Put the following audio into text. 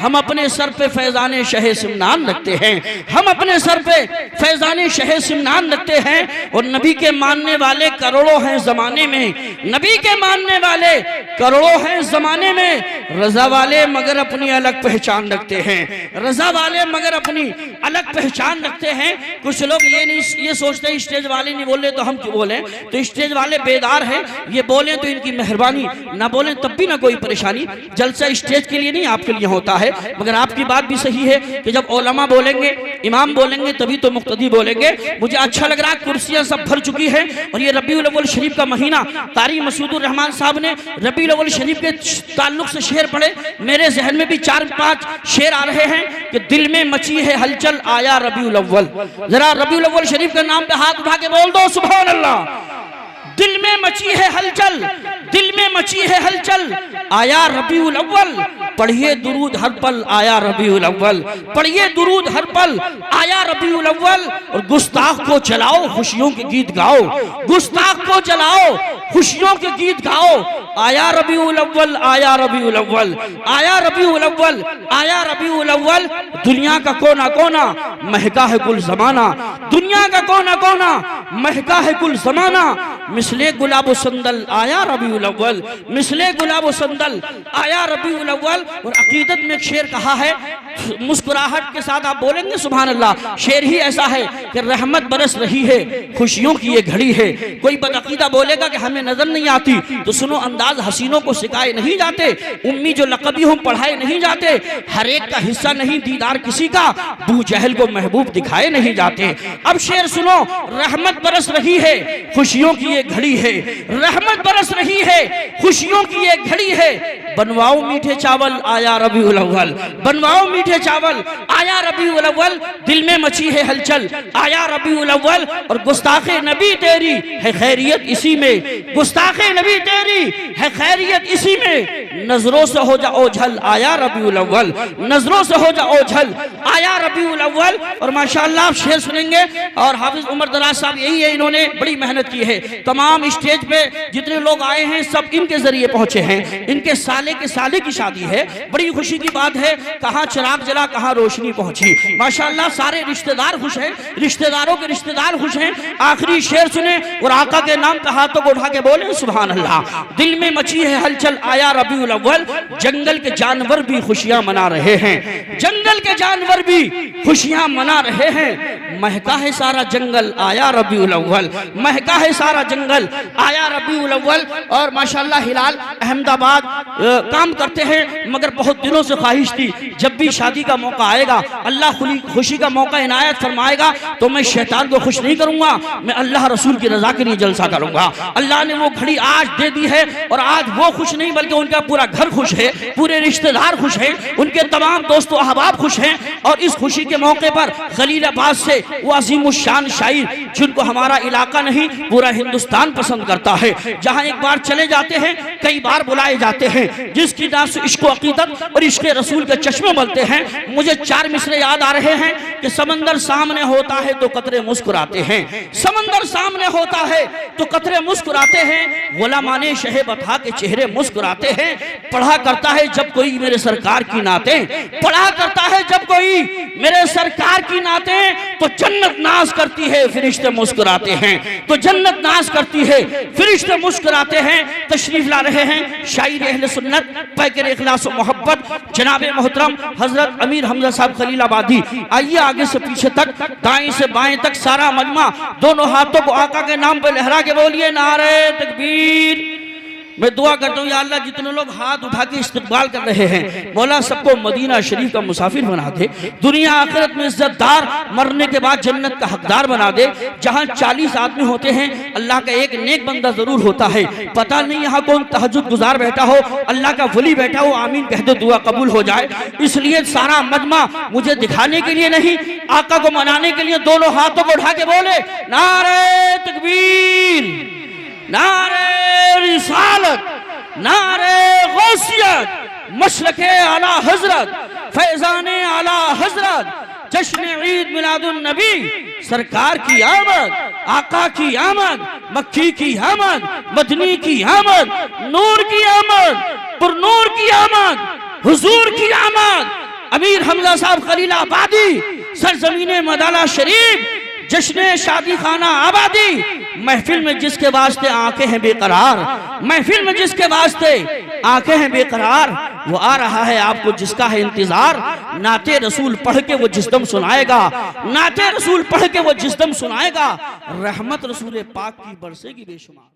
हम अपने सर पे फैजाने शहे सिमनान रखते हैं, हम अपने सर पे फैजाने शहे सिमनान रखते हैं। और नबी के मानने वाले करोड़ों हैं जमाने में, नबी के मानने वाले करोड़ों हैं जमाने में। रजा वाले मगर अपनी अलग पहचान रखते हैं, रजा वाले मगर अपनी अलग पहचान रखते हैं। कुछ लोग ये सोचते हैं स्टेज वाले नहीं बोले तो हम क्यों बोले, तो स्टेज वाले बेदार हैं, ये बोले तो इनकी मेहरबानी, ना बोले तब भी ना कोई परेशानी। जलसा स्टेज के लिए नहीं आपके लिए होता है। मगर आपकी बात भी सही है कि जब उलमा बोलेंगे, इमाम बोलेंगे तभी तो मुक्तदी बोलेंगे। मुझे अच्छा लग रहा है कुर्सियां सब भर चुकी है और ये रबीउल अव्वल शरीफ का महीना, कारी मसूदुर रहमान साहब ने रबीउल अव्वल शरीफ के ताल्लुक से शेर पढ़े। मेरे जहन में भी 4-5 शेर आ रहे हैं कि दिल में मची है हलचल आया रबीउल अव्वल। जरा रबीउल अव्वल शरीफ के नाम पे हाथ उठा के बोल दो सुभान अल्लाह। दिल में मची है हलचल, दिल में मची है हलचल आया रबीउल अव्वल। पढ़िए दुरूद हर पल आया रबीउल अव्वल, पढ़िए दुरूद हर पल आया रबीउल अव्वल। और गुस्ताख को चलाओ खुशियों के गीत गाओ, गुस्ताख को चलाओ खुशियों के गीत गाओ। आया रबीउल अव्वल, आया रबीउल अव्वल, आया रबीउल अव्वल, आया रबीउल अव्वल। दुनिया का कोना कोना महका है कुल जमाना, दुनिया का कोना कोना महका है कुल जमाना। मिसले गुलाब संदल आया रबीउल अव्वल, मिसले गुलाब संदल आया रबीउल अव्वल। और अकीदत में एक शेर कहा है, मुस्कुराहट के साथ आप बोलेंगे सुभान अल्लाह। शेर ही ऐसा है कि रहमत बरस रही है, खुशियों की ये घड़ी है। कोई बदअकीदा बोलेगा कि हमें नजर नहीं आती, तो सुनो अंदाज हसीनों को सिखाए नहीं जाते, उम्मी जो लक़बी हम पढ़ाए नहीं जाते, हर एक का हिस्सा नहीं दीदार किसी का, बू जहल को महबूब दिखाए नहीं जाते। अब शेर सुनो, रहमत बरस रही है, खुशियों की ये घड़ी है, रहमत बरस रही है, खुशियों की ये घड़ी है। बनवाओ मीठे चावल आया रबीउल अव्वल, बनवाओ मीठे चावल आया रबीउल अव्वल। दिल में मची है हलचल आया रबीउल अव्वल। और गुस्ताखे नबी तेरी है खैरियत इसी में, गुस्ताखे नबी तेरी है खैरियत इसी में। नजरों से हो जाओ झल आया रबीउल अव्वल, नजरों से हो जाओ झल आया रबीउल अव्वल। और माशाअल्लाह आप शेर सुनेंगे। और हाफिज उमर दराज साहब यही है, इन्होंने बड़ी मेहनत की है। तमाम स्टेज पे जितने लोग आए हैं सब इनके जरिए पहुंचे हैं। इनके साले के साले की शादी है, बड़ी खुशी की बात है। कहाँ चिराग जला कहाँ रोशनी पहुंची, माशाअल्लाह सारे रिश्तेदार खुश हैं, रिश्तेदारों के रिश्तेदार खुश हैं। आखिरी शेर सुने और आका के नाम पे हाथों को उठा के बोले सुभान अल्लाह। दिल में मची है हलचल आया रबीउल अव्वल। जंगल के जानवर भी खुशियां मना रहे हैं, जंगल के जानवर भी खुशियां मना रहे हैं। महका है सारा जंगल आया रबीउल अव्वल, महका है सारा जंगल आया रबीउल अव्वल। और माशाअल्लाह हिलाल अहमदाबाद काम करते हैं, मगर बहुत दिनों से ख्वाहिश थी जब भी शादी का मौका आएगा, अल्लाह खुशी का मौका इनायत फरमाएगा तो मैं शैतान को खुश नहीं करूंगा, मैं अल्लाह रसूल की रजा के लिए जलसा करूंगा। अल्लाह ने वो घड़ी आज दे दी है और आज वो खुश नहीं बल्कि उनका पूरा घर खुश है, पूरे रिश्तेदार खुश हैं, उनके तमाम दोस्तों अहबाब खुश हैं। और इस खुशी के मौके पर खलीलाबाद से वो अजीमुशान शायर जिनको हमारा इलाका नहीं पूरा हिंदुस्तान पसंद करता है, जहां एक बार चले जाते हैं कई बार बुलाए जाते हैं, जिसकी नाम से इश्क अकीदत और इश्क रसूल के चश्मे बनते हैं। मुझे 4 मिसरे याद आ रहे हैं कि समंदर सामने होता है तो कतरे मुस्कुराते हैं, समंदर सामने होता है तो कतरे मुस्कुराते हैं। गुलामाने शहे बता के चेहरे मुस्कुराते हैं। पढ़ा करता है जब कोई मेरे सरकार की नाते, पढ़ा करता है जब कोई मेरे सरकार की नाते, तो जन्नत नाज करती है फरिश्ते मुस्कुराते हैं, तो जन्नत नाज करती है फरिश्ते मुस्कुराते हैं। तशरीफ ला रहे हैं शायर अहले सुन्नत पैकर इखलास और मोहब्बत जनाब मोहतरम हजरत अमीर हमजा साहब खलीलाबादी। आइए आगे से पीछे तक, दाएं से बाएं तक सारा मजमा दोनों हाथों को आका के नाम पर लहरा के बोलिए नारे तकबीर। मैं दुआ करता हूँ या अल्लाह जितने लोग हाथ उठा के इस्तकबाल कर रहे हैं, मौला सबको मदीना शरीफ का मुसाफिर बना दे, दुनिया आखिरत में इज्जतदार, मरने के बाद जन्नत का हकदार बना दे। जहाँ 40 आदमी होते हैं अल्लाह का एक नेक बंदा जरूर होता है। पता नहीं यहाँ कौन तहज्जुद गुजार बैठा हो, अल्लाह का वली बैठा हो, आमीन कह दो दुआ कबूल हो जाए। इसलिए सारा मजमा मुझे दिखाने के लिए नहीं, आका को मनाने के लिए दोनों हाथों को उठा के बोले नारे तकबीर, नारे रिसालत, नारे गौसियत, मशरक़े आला हजरत, फैज़ाने आला हजरत, जश्न ईद मिलादुन नबी, सरकार की आमद, आका की आमद, मक्की की आमद, मदनी की आमद, नूर की आमद, पुरनूर की आमद, हुजूर की आमद, मीर हमजा साहब खलीलाबादी, सरजमीने मदाला शरीफ, जश्न शादी खाना आबादी, महफिल में जिसके वास्ते आंखें हैं बेकरार, महफिल में जिसके वास्ते आंखें हैं बेकरार, वो आ रहा है आपको जिसका है इंतजार। नाते रसूल पढ़ के वो जिस्दम सुनाएगा, नाते रसूल पढ़ के वो जिस्दम सुनाएगा, रहमत रसूल पाक की बरसेगी बेशुमार।